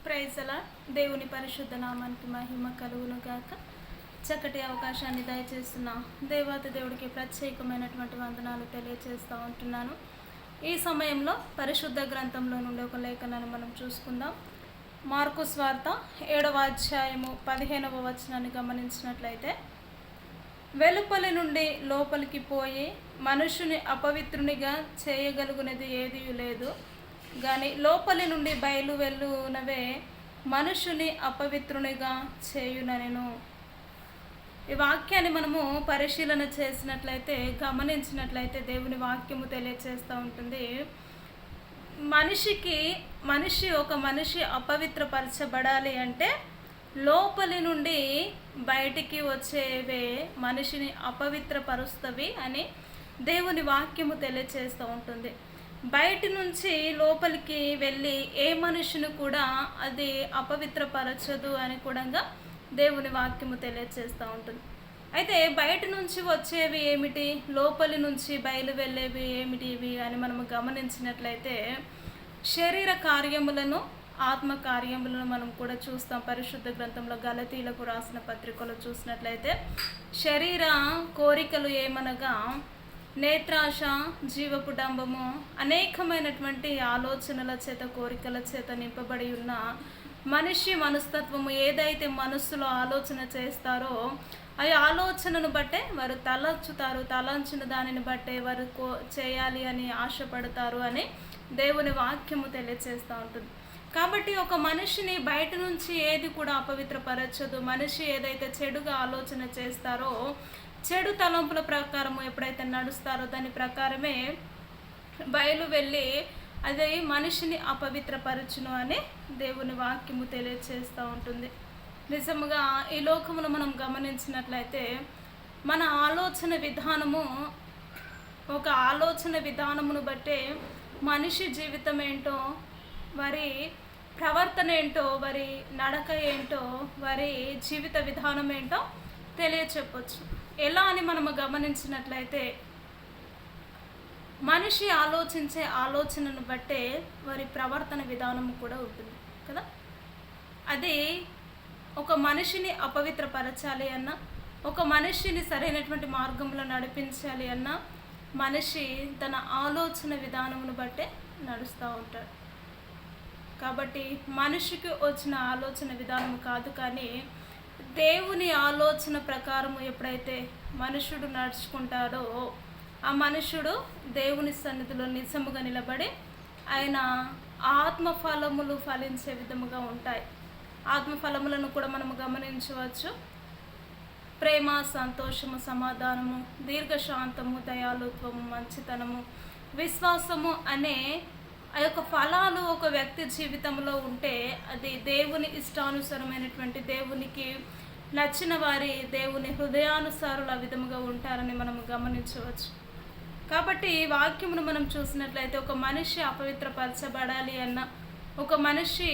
Praise అలా దేవుని పరిశుద్ధ నామానికి మహిమ కలుగును గాక. చక్కటి అవకాశాన్ని దయచేస్తున్న దేవాతి దేవుడికి ప్రత్యేకమైనటువంటి వందనాలు తెలియజేస్తూ ఉంటున్నాను. ఈ సమయంలో పరిశుద్ధ గ్రంథంలో నుండి ఒక లేఖనాన్ని మనం చూసుకుందాం. మార్కు స్వార్త 7వ అధ్యాయము 15వ వచనాన్ని గమనించినట్లయితే, వెలుపలి నుండి లోపలికి పోయి మనుషుని అపవిత్రునిగా చేయగలుగునది ఏదీ లేదు, కానీ లోపలి నుండి బయలు వెళ్ళునవే మనుషుని అపవిత్రునిగా చేయుననెను. ఈ వాక్యాన్ని మనము పరిశీలన చేసినట్లయితే, గమనించినట్లయితే దేవుని వాక్యము తెలియచేస్తూ ఉంటుంది. ఒక మనిషి అపవిత్రపరచబడాలి అంటే లోపలి నుండి బయటికి వచ్చేవే మనిషిని అపవిత్రపరుస్తవి అని దేవుని వాక్యము తెలియచేస్తూ ఉంటుంది. బయటి నుంచి లోపలికి వెళ్ళి ఏ మనిషిని కూడా అది అపవిత్రపరచదు అని కూడా దేవుని వాక్యము తెలియచేస్తూ ఉంటుంది. అయితే బయట నుంచి వచ్చేవి ఏమిటి, లోపలి నుంచి బయలు వెళ్ళేవి ఏమిటివి అని మనము గమనించినట్లయితే, శరీర కార్యములను ఆత్మ కార్యములను మనం కూడా చూస్తాం. పరిశుద్ధ గ్రంథంలో గలతీలకు రాసిన పత్రికలో చూసినట్లయితే, శరీర కోరికలు ఏమనగా నేత్రాశ, జీవపు డంబము, అనేకమైనటువంటి ఆలోచనల చేత, కోరికల చేత నింపబడి ఉన్న మనిషి మనస్తత్వము ఏదైతే మనస్సులో ఆలోచన చేస్తారో ఆ ఆలోచనను బట్టే వారు తలంచుతారు. తలంచిన దానిని బట్టే వారు చేయాలి అని ఆశపడతారు అని దేవుని వాక్యము తెలియచేస్తూ ఉంటుంది. కాబట్టి ఒక మనిషిని బయట నుంచి ఏది కూడా అపవిత్రపరచదు. మనిషి ఏదైతే చెడుగా ఆలోచన చేస్తారో, చెడు తలంపుల ప్రకారము ఎప్పుడైతే నడుస్తారో దాని ప్రకారమే బయలు వెళ్ళి అది మనిషిని అపవిత్రపరచును అని దేవుని వాక్యము తెలియచేస్తూ ఉంటుంది. నిజముగా ఈ లోకమును మనం గమనించినట్లయితే మన ఆలోచన విధానము, ఒక ఆలోచన విధానమును బట్టే మనిషి జీవితం ఏంటో, వారి ప్రవర్తన ఏంటో, వారి నడక ఏంటో, వారి జీవిత విధానం ఏంటో తెలియచెప్పొచ్చు. ఎలా అని మనము గమనించినట్లయితే, మనిషి ఆలోచించే ఆలోచనను బట్టే వారి ప్రవర్తన విధానము కూడా ఉంటుంది కదా. అది ఒక మనిషిని అపవిత్రపరచాలి అన్నా, ఒక మనిషిని సరైనటువంటి మార్గంలో నడిపించాలి అన్నా, మనిషి తన ఆలోచన విధానమును బట్టే నడుస్తూ ఉంటాడు. కాబట్టి మనిషికి వచ్చిన ఆలోచన విధానం కాదు, కానీ దేవుని ఆలోచన ప్రకారము ఎప్పుడైతే మనుషుడు నడుచుకుంటాడో ఆ మనుషుడు దేవుని సన్నిధిలో నిజముగా నిలబడి ఆయన ఆత్మఫలములు ఫలించే విధముగా ఉంటాయి. ఆత్మఫలములను కూడా మనము గమనించవచ్చు. ప్రేమ, సంతోషము, సమాధానము, దీర్ఘశాంతము, దయాళుత్వము, మంచితనము, విశ్వాసము అనే ఆ యొక్క ఫలాలు ఒక వ్యక్తి జీవితంలో ఉంటే అది దేవుని ఇష్టానుసారమైనటువంటి, దేవునికి నచ్చిన వారి, దేవుని హృదయానుసారుల విధముగా ఉంటారని మనం గమనించవచ్చు. కాబట్టి వాక్యమును మనం చూసినట్లయితే, ఒక మనిషి అపవిత్రపరచబడాలి అన్న, ఒక మనిషి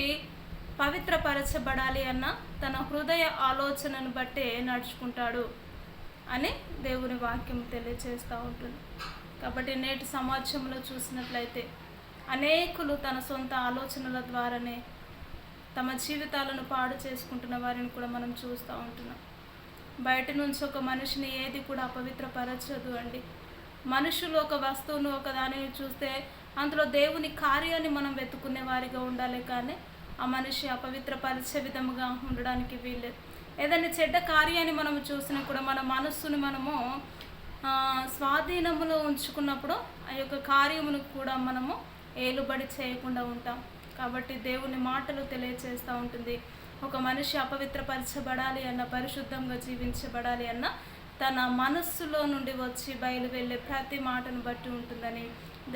పవిత్రపరచబడాలి అన్న తన హృదయ ఆలోచనను బట్టే నడుచుకుంటాడు అని దేవుని వాక్యం తెలియజేస్తూ ఉంటుంది. కాబట్టి నేటి సమాజంలో చూసినట్లయితే అనేకులు తన సొంత ఆలోచనల ద్వారానే తమ జీవితాలను పాడు చేసుకుంటున్న వారిని కూడా మనం చూస్తూ ఉంటున్నాం. బయట నుంచి ఒక మనిషిని ఏది కూడా అపవిత్రపరచదు అండి. మనుషులు ఒక వస్తువును, ఒక దానిని చూస్తే అందులో దేవుని కార్యాన్ని మనం వెతుకునే వారిగా ఉండాలి, కానీ ఆ మనిషి అపవిత్రపరిచే విధముగా ఉండడానికి వీల్లేదు. ఏదైనా చెడ్డ కార్యాన్ని మనము చూసినా కూడా మన మనస్సును మనము స్వాధీనములో ఉంచుకున్నప్పుడు ఆ యొక్క కార్యమును కూడా మనము ఏలుబడి చేయకుండా ఉంటాం. కాబట్టి దేవుని మాటలు తెలియచేస్తూ ఉంటుంది, ఒక మనిషి అపవిత్రపరచబడాలి అన్న, పరిశుద్ధంగా జీవించబడాలి అన్న తన మనస్సులో నుండి వచ్చి బయలు వెళ్ళే ప్రతి మాటను బట్టి ఉంటుందని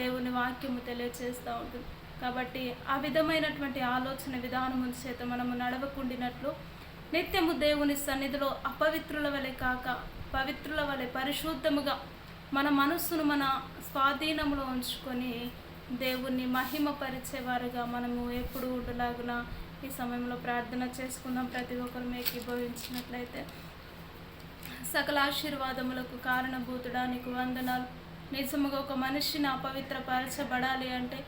దేవుని వాక్యము తెలియచేస్తూ ఉంటుంది. కాబట్టి ఆ విధమైనటువంటి ఆలోచన విధానము చేత మనము నడవకుండినట్లు నిత్యము దేవుని సన్నిధిలో అపవిత్రుల వలె కాక పవిత్రుల వలె పరిశుద్ధముగా మన మనస్సును మన స్వాధీనంలో ఉంచుకొని దేవుణ్ణి మహిమపరిచేవారుగా మనము ఎప్పుడు ఉండలాగున ఈ సమయంలో ప్రార్థన చేసుకుందాం. ప్రతి ఒక్కరు ఏకీభవించినట్లయితే, సకల ఆశీర్వాదములకు కారణభూతుడా నీకు వందనాలు. నిజముగా ఒక మనిషిని అపవిత్రపరచబడాలి అంటే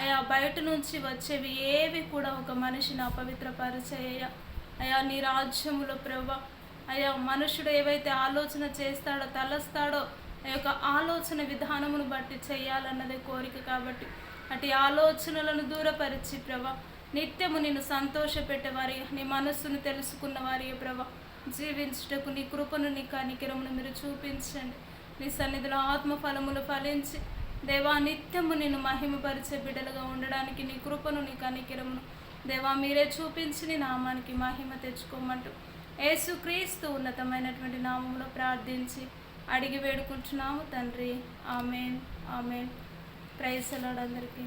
అయా బయట నుంచి వచ్చేవి ఏవి కూడా ఒక మనిషిని అపవిత్రపరిచేయ. అయా నీ రాజ్యములో ప్రభా అయా మనుషుడు ఏవైతే ఆలోచన చేస్తాడో తలస్తాడో ఆ యొక్క ఆలోచన విధానమును బట్టి చేయాలన్నదే కోరిక. కాబట్టి అటు ఆలోచనలను దూరపరిచి ప్రభా నిత్యము నిన్ను సంతోషపెట్టేవారి, నీ మనస్సును తెలుసుకున్న వారి ప్రభా జీవించుటకు నీ కృపను నీ కనికరమును మీరు చూపించండి. నీ సన్నిధిలో ఆత్మఫలములు ఫలించి దేవా నిత్యము నిన్ను మహిమపరిచే బిడ్డలుగా ఉండడానికి నీ కృపను నీ కనికరమును దేవా మీరే చూపించి నీ నామానికి మహిమ తెచ్చుకోమంటూ యేసుక్రీస్తు ఉన్నతమైనటువంటి నామములో ప్రార్థించి అడిగి వేడుకుంటున్నాము తండ్రి. Amen amen. Praise the lord అందరికీ.